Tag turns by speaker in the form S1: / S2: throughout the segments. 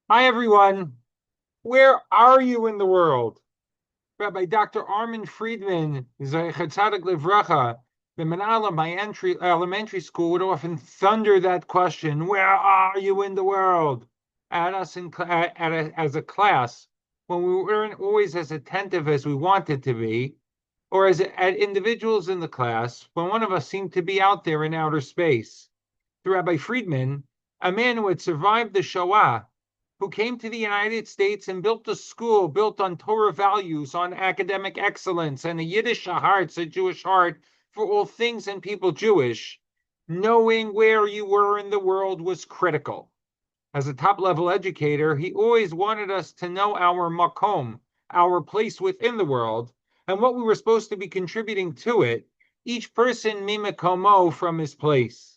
S1: Hi, everyone. Where are you in the world? Rabbi Dr. Armin Friedman, Zeichet Tzadik Livracha, the Manala, my elementary school, would often thunder that question, where are you in the world? At us as a class, when we weren't always as attentive as we wanted to be, or at individuals in the class, when one of us seemed to be out there in outer space. To Rabbi Friedman, a man who had survived the Shoah, who came to the United States and built a school built on Torah values, on academic excellence, and a Yiddish heart, a Jewish heart for all things and people Jewish. Knowing where you were in the world was critical. As a top level educator, he always wanted us to know our makom, our place within the world, and what we were supposed to be contributing to it, each person mimikomo from his place.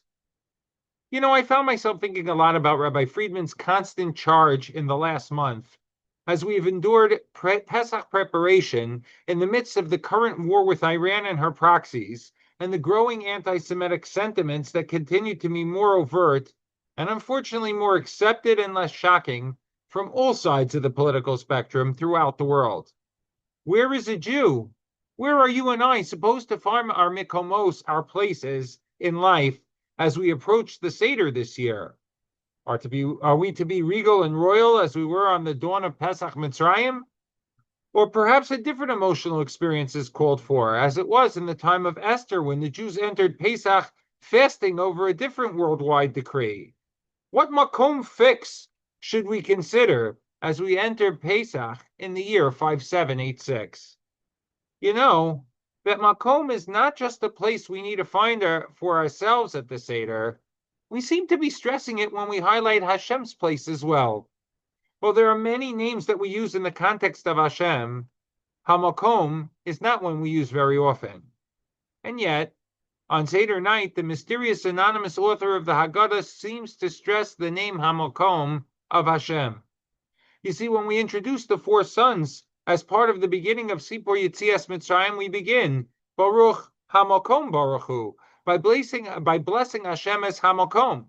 S1: I found myself thinking a lot about Rabbi Friedman's constant charge in the last month, as we've endured Pesach preparation in the midst of the current war with Iran and her proxies, and the growing anti Semitic sentiments that continue to be more overt and unfortunately more accepted and less shocking from all sides of the political spectrum throughout the world. Where is a Jew? Where are you and I supposed to find our mikomos, our places in life, as we approach the Seder this year? Are we to be regal and royal as we were on the dawn of Pesach Mitzrayim? Or perhaps a different emotional experience is called for, as it was in the time of Esther when the Jews entered Pesach fasting over a different worldwide decree. What makom fix should we consider as we enter Pesach in the year 5786? You know, that makom is not just a place we need to find for ourselves at the Seder. We seem to be stressing it when we highlight Hashem's place as well. Well, there are many names that we use in the context of Hashem. Hamakom is not one we use very often. And yet, on Seder night, the mysterious anonymous author of the Haggadah seems to stress the name Hamakom of Hashem. You see, when we introduce the four sons as part of the beginning of Sipur Yetzias Mitzrayim, we begin Baruch Hamakom Baruch Hu, by blessing Hashem as Hamakom.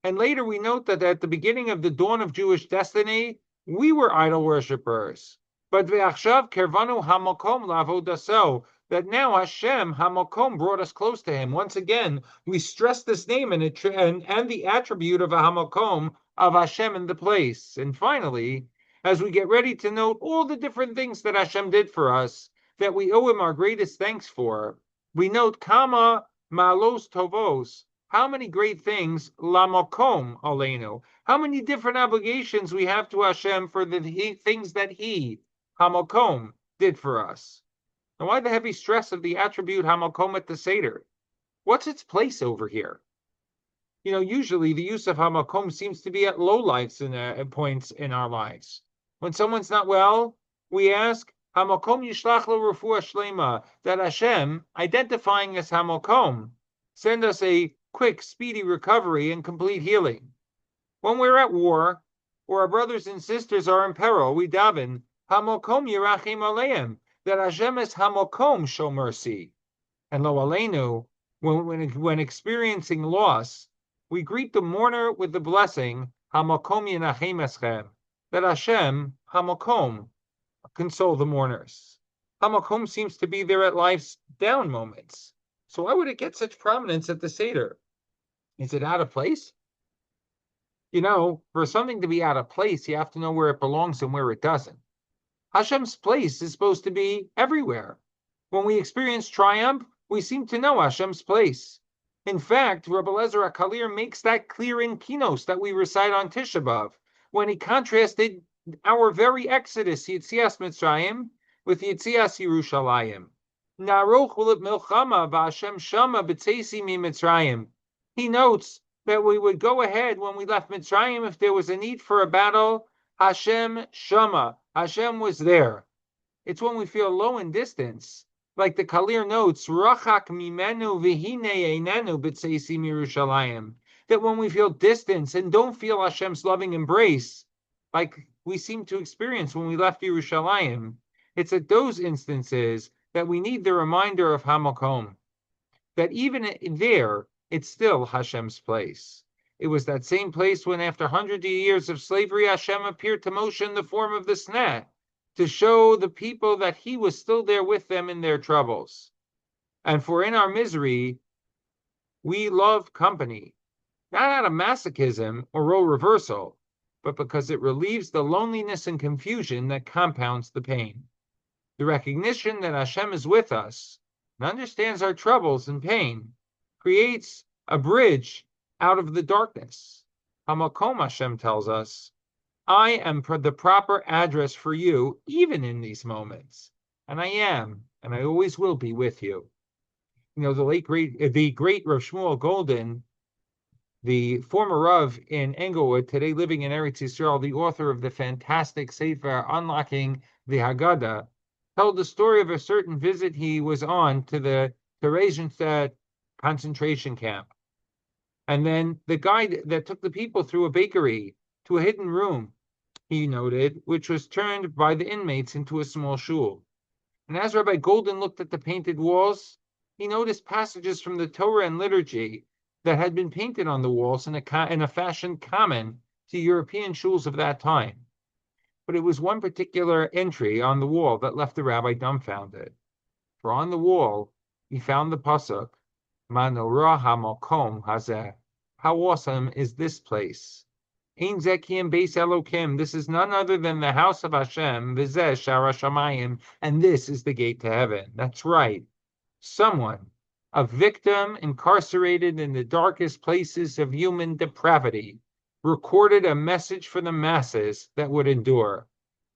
S1: And later we note that at the beginning of the dawn of Jewish destiny, we were idol worshippers. But ve'achshav kervanu Hamakom lavodaso, that now Hashem Hamakom brought us close to Him. Once again, we stress this name and the attribute of a Hamakom of Hashem in the place. And finally, as we get ready to note all the different things that Hashem did for us, that we owe Him our greatest thanks for, we note Kama Malos Tovos, how many great things Lamakom Aleinu, how many different obligations we have to Hashem for the things that He, Hamakom, did for us. And why the heavy stress of the attribute Hamakom at the Seder? What's its place over here? Usually the use of Hamakom seems to be at low lights points in our lives. When someone's not well, we ask, Hamakom yishlach lo refuah shlema, that Hashem, identifying as Hamakom, send us a quick, speedy recovery and complete healing. When we're at war, or our brothers and sisters are in peril, we daven, Hamokom yirachim aleim, that Hashem is Hamokom show mercy. And lo aleinu, when experiencing loss, we greet the mourner with the blessing, Hamokom yinachem eschem, that Hashem, Hamokom, console the mourners. Hamokom seems to be there at life's down moments. So why would it get such prominence at the Seder? Is it out of place? For something to be out of place, you have to know where it belongs and where it doesn't. Hashem's place is supposed to be everywhere. When we experience triumph, we seem to know Hashem's place. In fact, Rabbi Eliezer HaKalir makes that clear in Kinos that we recite on Tisha B'Av, when he contrasted our very Exodus, Yetzias Mitzrayim, with Yetzias Yerushalayim. Naroch ulit milchama v'Hashem shama b'tzeisi mi Mitzrayim. He notes that we would go ahead when we left Mitzrayim if there was a need for a battle. Hashem shama, Hashem was there. It's when we feel low in distance, like the Kalir notes, Rachak mimenu v'hine einenu b'tzeisi mirushalayim, that when we feel distance and don't feel Hashem's loving embrace, like we seem to experience when we left Yerushalayim, it's at those instances that we need the reminder of Hamakom, that even there, it's still Hashem's place. It was that same place when, after hundreds of years of slavery, Hashem appeared to Moshe in the form of the sneh to show the people that he was still there with them in their troubles. And for in our misery, we love company, not out of masochism or role reversal, but because it relieves the loneliness and confusion that compounds the pain. The recognition that Hashem is with us and understands our troubles and pain creates a bridge out of the darkness. Hamakom, Hashem tells us, I am the proper address for you, even in these moments. And I am, and I always will be with you. You know, the great Rav Shmuel Golden, the former Rav in Englewood, today living in Eretz Yisrael, the author of the fantastic Sefer Unlocking the Haggadah, told the story of a certain visit he was on to the Theresienstadt concentration camp. And then the guide that took the people through a bakery to a hidden room, he noted, which was turned by the inmates into a small shul. And as Rabbi Golden looked at the painted walls, he noticed passages from the Torah and liturgy that had been painted on the walls in a fashion common to European shuls of that time. But it was one particular entry on the wall that left the rabbi dumbfounded. For on the wall, he found the pasuk, Manorah hamakom hazeh. How awesome is this place? Ein zekim beis Elokim. This is none other than the house of Hashem, v'zeh shara shamayim, and this is the gate to heaven. That's right. Someone, a victim incarcerated in the darkest places of human depravity, recorded a message for the masses that would endure.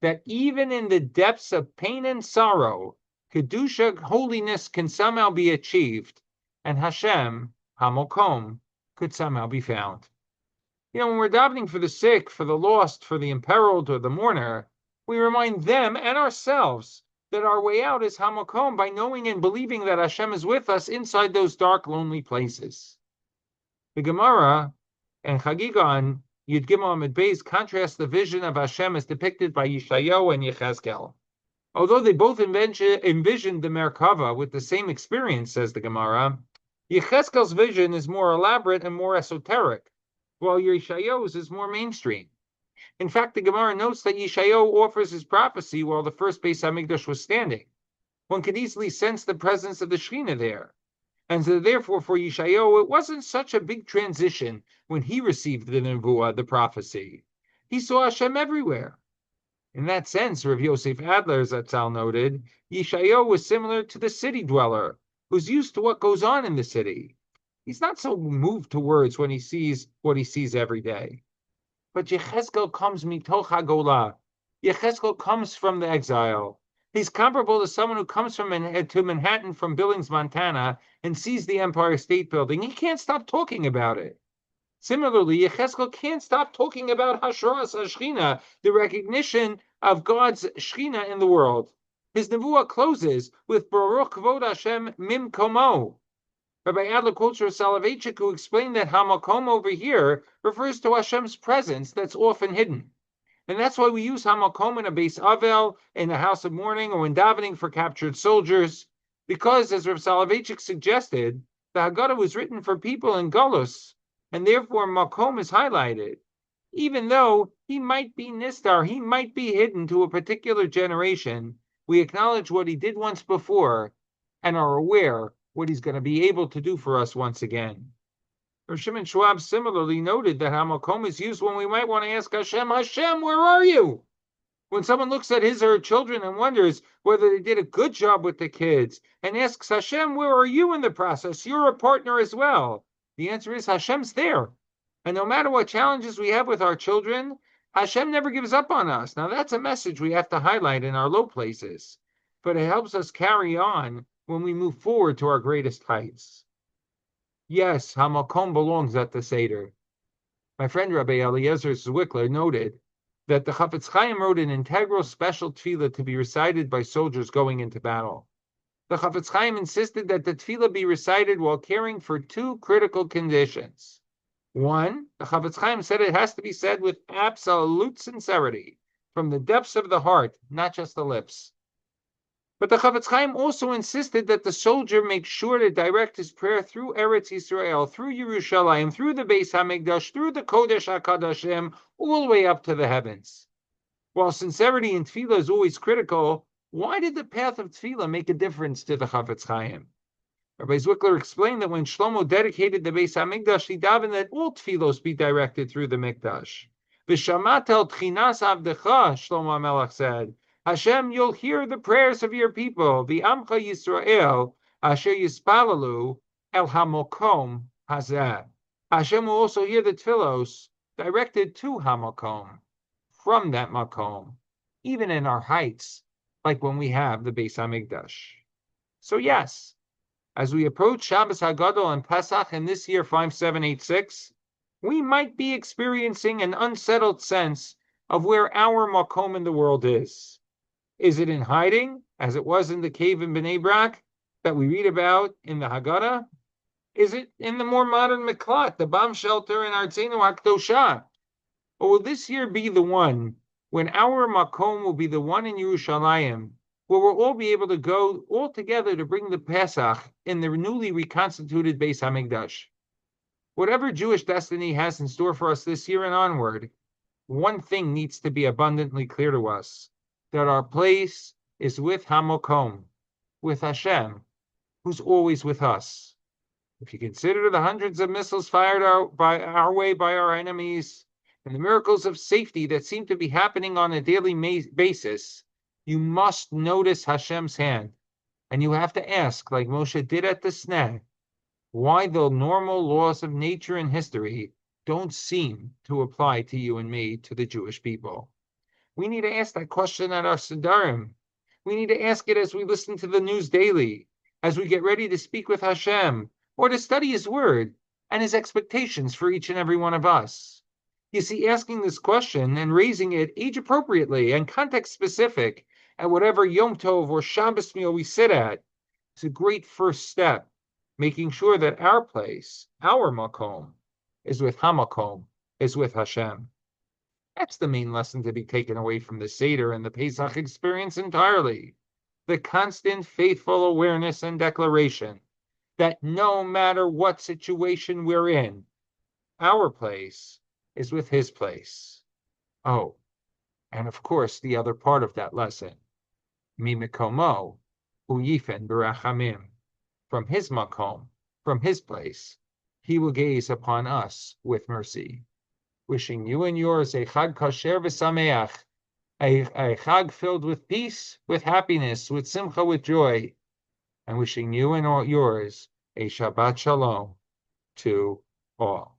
S1: That even in the depths of pain and sorrow, Kedusha, holiness, can somehow be achieved, and Hashem, Hamokom, could somehow be found. You know, when we're davening for the sick, for the lost, for the imperiled, or the mourner, we remind them and ourselves that our way out is Hamokom by knowing and believing that Hashem is with us inside those dark, lonely places. The Gemara and Chagiga on Yud Gimel Amud Beis contrast the vision of Hashem as depicted by Yeshayahu and Yechezkel. Although they both envisioned the Merkava with the same experience, says the Gemara, Yechezkel's vision is more elaborate and more esoteric, while Yeshayahu's is more mainstream. In fact, the Gemara notes that Yeshayahu offers his prophecy while the first Beis Hamikdash was standing. One could easily sense the presence of the Shekhinah there. And so therefore, for Yeshayahu, it wasn't such a big transition when he received the Nevuah, the prophecy. He saw Hashem everywhere. In that sense, Rav Yosef Adler Zatzal noted, Yeshayahu was similar to the city dweller, who's used to what goes on in the city. He's not so moved to words when he sees what he sees every day. But Yechezkel comes mitoch hagolah. Yechezkel comes from the exile. He's comparable to someone who comes to Manhattan from Billings, Montana, and sees the Empire State Building. He can't stop talking about it. Similarly, Yechezkel can't stop talking about Hashras HaShechina, the recognition of God's Shechina in the world. His Nevuah closes with Baruch Kvod Hashem Mimkomo. Rabbi Adler quotes Rav Soloveitchik, who explained that Hamakom over here refers to Hashem's presence that's often hidden. And that's why we use Hamakom in a Beis Avel, in a house of mourning, or in davening for captured soldiers, because, as Rav Soloveitchik suggested, the Haggadah was written for people in Golus, and therefore Makom is highlighted. Even though he might be Nistar, he might be hidden to a particular generation, we acknowledge what he did once before, and are aware what he's going to be able to do for us once again. Rav Shimon Schwab similarly noted that Hamakom is used when we might want to ask Hashem, Hashem, where are you? When someone looks at his or her children and wonders whether they did a good job with the kids, and asks Hashem, where are you in the process? You're a partner as well. The answer is Hashem's there. And no matter what challenges we have with our children, Hashem never gives up on us. Now that's a message we have to highlight in our low places, but it helps us carry on when we move forward to our greatest heights. Yes, Hamakom belongs at the Seder. My friend Rabbi Eliezer Zwickler noted that the Chafetz Chaim wrote an integral special tefillah to be recited by soldiers going into battle. The Chafetz Chaim insisted that the tefillah be recited while caring for two critical conditions. One, the Chafetz Chaim said it has to be said with absolute sincerity, from the depths of the heart, not just the lips. But the Chavetz Chaim also insisted that the soldier make sure to direct his prayer through Eretz Yisrael, through Yerushalayim, through the Beis Hamikdash, through the Kodesh HaKadashim, all the way up to the heavens. While sincerity in tefillah is always critical, why did the path of tefillah make a difference to the Chavetz Chaim? Rabbi Zwickler explained that when Shlomo dedicated the Beis Hamikdash, he davened that all tefillos be directed through the Mikdash. V'shamat el tchinas avdecha, Shlomo HaMelech said, Hashem, you'll hear the prayers of your people, v'amcha Yisrael, asher yispalalu el hamokom hazeh. Hashem will also hear the tefillos directed to hamokom, from that makom, even in our heights, like when we have the Beis Hamikdash. So yes, as we approach Shabbos Hagadol and Pesach in this year 5786, we might be experiencing an unsettled sense of where our makom in the world is. Is it in hiding, as it was in the cave in Bnei Brak that we read about in the Haggadah? Is it in the more modern miklat, the bomb shelter in Artzenu HaKdosha? Or will this year be the one when our makom will be the one in Yerushalayim, where we'll all be able to go all together to bring the Pesach in the newly reconstituted Beis Hamikdash? Whatever Jewish destiny has in store for us this year and onward, one thing needs to be abundantly clear to us, that our place is with Hamokom, with Hashem, who's always with us. If you consider the hundreds of missiles fired our way by our enemies, and the miracles of safety that seem to be happening on a daily basis, you must notice Hashem's hand. And you have to ask, like Moshe did at the Sneh, why the normal laws of nature and history don't seem to apply to you and me, to the Jewish people. We need to ask that question at our Siddharim. We need to ask it as we listen to the news daily, as we get ready to speak with Hashem, or to study His Word and His expectations for each and every one of us. You see, asking this question and raising it age-appropriately and context-specific at whatever Yom Tov or Shabbos meal we sit at is a great first step, making sure that our place, our makom, is with Hamakom, is with Hashem. That's the main lesson to be taken away from the Seder and the Pesach experience entirely. The constant faithful awareness and declaration that no matter what situation we're in, our place is with His place. Oh, and of course the other part of that lesson, Mimikomo, Uyifen Berachamim, from His makom, from His place, He will gaze upon us with mercy. Wishing you and yours a Chag Kasher v'Sameach, a Chag filled with peace, with happiness, with simcha, with joy, and wishing you and all yours a Shabbat Shalom to all.